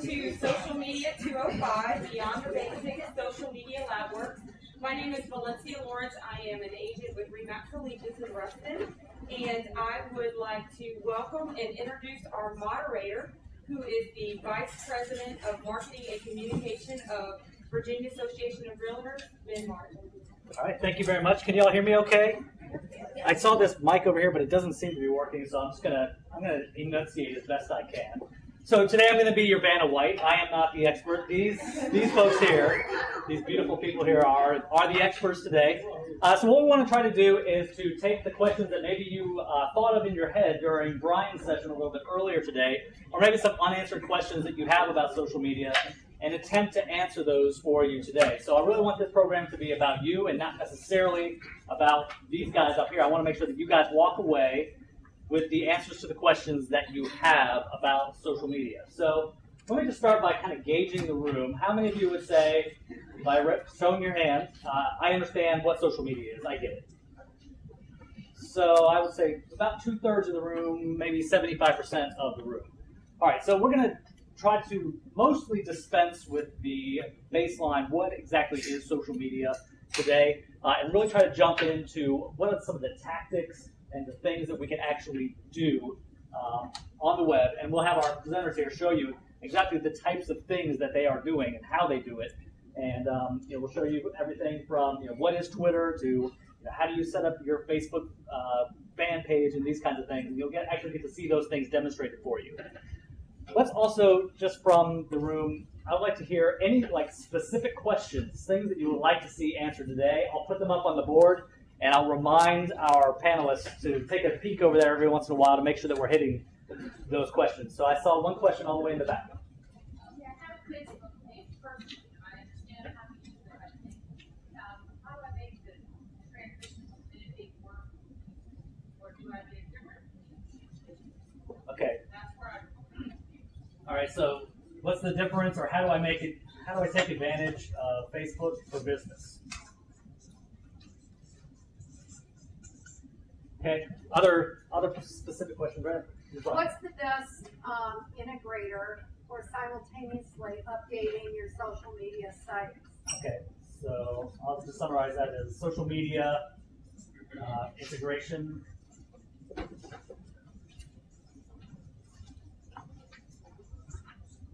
to Social Media 205, Beyond the Basics Social Media Lab Works. My name is Valencia Lawrence. I am an agent with Remap Collegiate in Ruston, and I would like to welcome and introduce our moderator, who is the Vice President of Marketing and Communication of Virginia Association of Realtors, Ben Martin. All right, thank you very much. Can you all hear me okay? I saw this mic over here, but it doesn't seem to be working, so I'm gonna enunciate as best I can. So today I'm going to be your Vanna White. I am not the expert. These folks here, these beautiful people here are the experts today. So what we want to try to do is to take the questions that maybe you thought of in your head during Brian's session a little bit earlier today, or maybe some unanswered questions that you have about social media, and attempt to answer those for you today. So I really want this program to be about you and not necessarily about these guys up here. I want to make sure that you guys walk away with the answers to the questions that you have about social media. So let me just start by kind of gauging the room. How many of you would say, by showing your hand, I understand what social media is, I get it? So I would say about 2/3 of the room, maybe 75% of the room. All right, so we're going to try to mostly dispense with the baseline, what exactly is social media today, and really try to jump into what are some of the tactics and the things that we can actually do on the web. And we'll have our presenters here show you exactly the types of things that they are doing and how they do it. And we'll show you everything from what is Twitter to how do you set up your Facebook fan page and these kinds of things. And you'll actually get to see those things demonstrated for you. Let's also, just from the room, I would like to hear any specific questions, things that you would like to see answered today. I'll put them up on the board, and I'll remind our panelists to take a peek over there every once in a while to make sure that we're hitting those questions. So I saw one question all the way in the back. Yeah, I have a Facebook page. Personally, I understand how to use it. I think, how do I make the transition to it work, or do I make it different? Okay. That's where All right. So what's the difference, or how do I make it? How do I take advantage of Facebook for business? Okay. Other specific questions, right? What's the best integrator for simultaneously updating your social media sites? Okay, so I'll just summarize that as social media integration.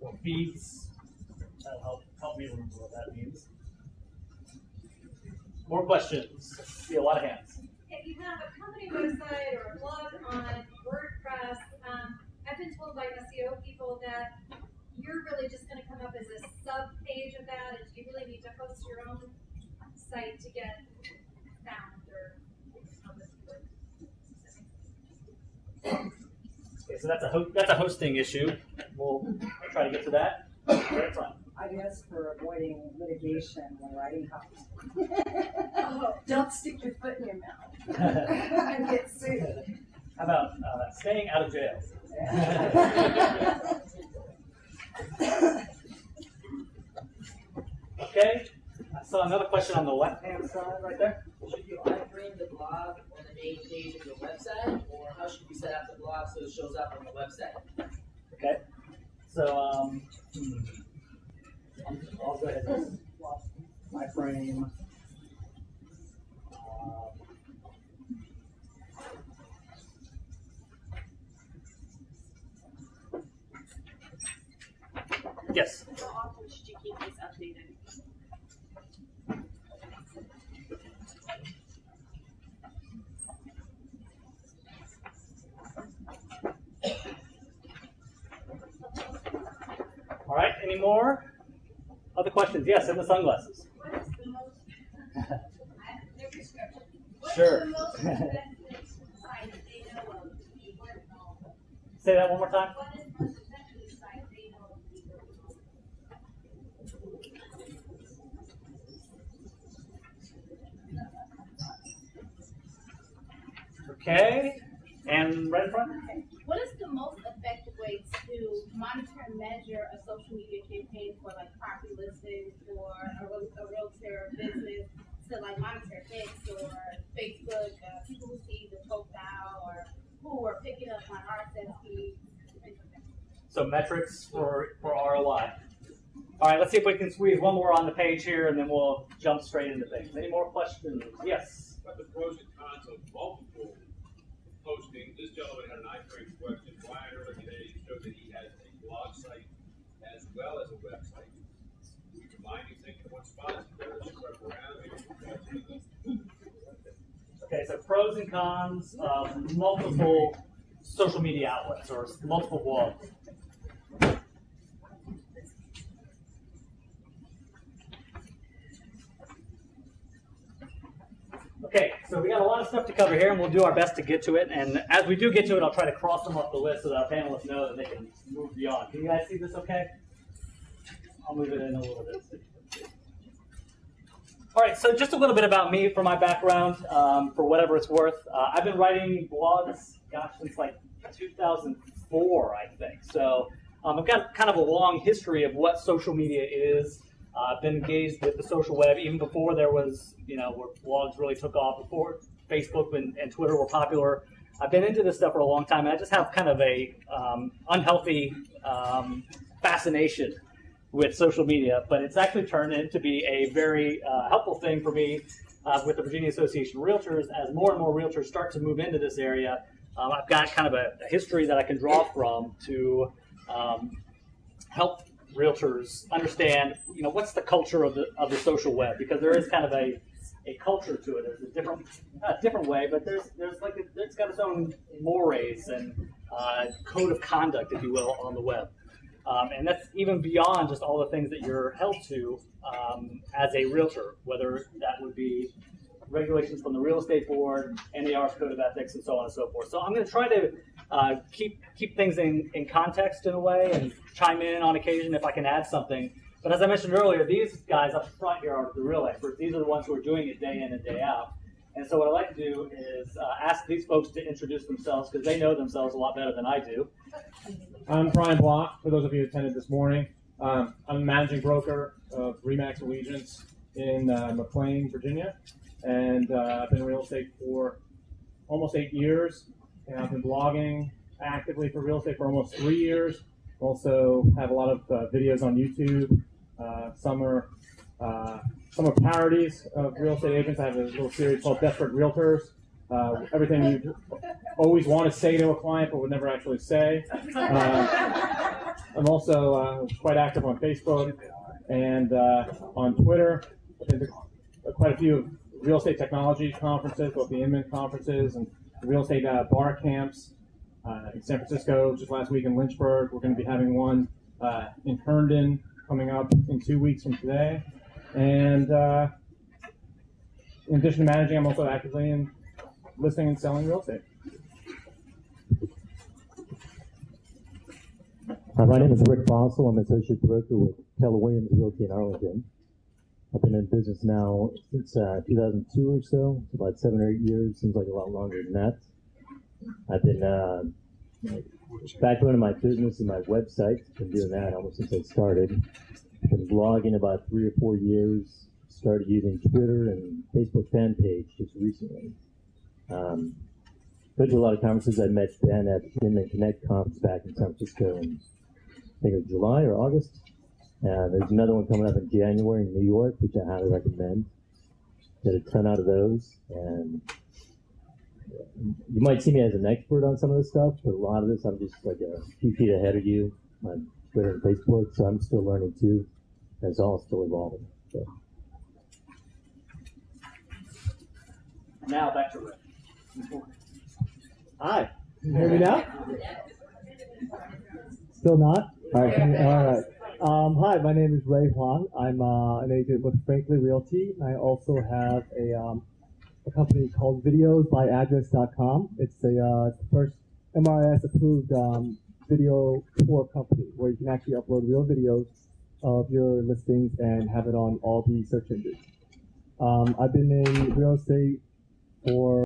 Or feeds. That'll help me remember what that means. More questions. See a lot of hands. If you have a company website or a blog on WordPress, I've been told by SEO people that you're really just going to come up as a sub-page of that, and you really need to host your own site to get found or Okay, so that's a hosting issue. We'll try to get to that. Right front. I guess for avoiding litigation when writing copy. Don't stick your foot in your mouth and get sued. How about staying out of jail? Okay, I saw another question on the left-hand side right there. Should you iframe the blog on the main page of your website, or how should you set up the blog so it shows up on the website? Okay, so I'll go ahead and iframe. Yes. How often should you keep these updated? All right, any more? Other questions? Yes, and the sunglasses. what is the most, their prescription, what Sure. is the most effective site they know of to be working on? Say that one more time. What is the most effective site they know of to be working on? Okay, and right in front. What is the most effective way to monitor and measure a social media campaign for property listings or a realtor business to monitor hits or Facebook, people who see the profile or who are picking up on RSS feeds, things like that? So metrics for ROI. All right, let's see if we can squeeze one more on the page here, and then we'll jump straight into things. Any more questions? Yes? What are the pros and cons of multiple posting? This gentleman had an iframe question. Brian earlier today showed that he has a blog site as well as a website. We combine these things in one spot, spread around, Okay, so pros and cons of multiple social media outlets or multiple blogs. Okay, so we got a lot of stuff to cover here, and we'll do our best to get to it. And as we do get to it, I'll try to cross them off the list so that our panelists know that they can move beyond. Can you guys see this okay? I'll move it in a little bit. All right, so just a little bit about me for my background, for whatever it's worth. I've been writing blogs, gosh, since like 2004, I think. So I've got kind of a long history of what social media is. I've been engaged with the social web even before there was, where blogs really took off, before Facebook and Twitter were popular. I've been into this stuff for a long time, and I just have kind of a unhealthy fascination with social media, but it's actually turned into be a very helpful thing for me with the Virginia Association of Realtors. As more and more realtors start to move into this area, I've got kind of a history that I can draw from to help realtors understand, what's the culture of the social web, because there is kind of a culture to it. There's a different way, but there's it's got its own mores and code of conduct, if you will, on the web. And that's even beyond just all the things that you're held to as a realtor, whether that would be regulations from the real estate board, NVAR's code of ethics, and so on and so forth. So I'm going to try to keep things in context in a way and chime in on occasion if I can add something. But as I mentioned earlier, these guys up front here are the real experts. These are the ones who are doing it day in and day out. And so what I like to do is ask these folks to introduce themselves, because they know themselves a lot better than I do. I'm Brian Block, for those of you who attended this morning. I'm a managing broker of RE/MAX Allegiance in McLean, Virginia. And I've been in real estate for almost 8 years. And I've been blogging actively for real estate for almost 3 years. Also have a lot of videos on YouTube. Some are parodies of real estate agents. I have a little series called Desperate Realtors. Everything you always want to say to a client but would never actually say. I'm also quite active on Facebook and on Twitter. I've been to quite a few real estate technology conferences, both the Inman conferences and the real estate bar camps in San Francisco just last week in Lynchburg. We're going to be having one in Herndon coming up in 2 weeks from today. And in addition to managing, I'm also actively in listing and selling real estate. My name is Rick Bossel. I'm an associate director with Keller Williams Realty in Arlington. I've been in business now since 2002 or so. It's about 7 or 8 years. Seems like a lot longer than that. I've been backbone of my business and my website. Been doing that almost since I started. Been blogging about 3 or 4 years. Started using Twitter and Facebook fan page just recently. Been to a lot of conferences. I met Ben at the Inman Connect conference back in San Francisco in, I think it was July or August. There's another one coming up in January in New York, which I highly recommend. Get a ton out of those. And you might see me as an expert on some of this stuff, but a lot of this I'm just like a few feet ahead of you on Twitter and Facebook, so I'm still learning too. And it's all still evolving. So. Now back to Rick. Hi. Can you hear me now? Still not? All right. All right. Hi, my name is Ray Huang. I'm an agent with Frankly Realty. I also have a company called videosbyaddress.com. It's the first MRS approved video tour company where you can actually upload real videos of your listings and have it on all the search engines. I've been in real estate for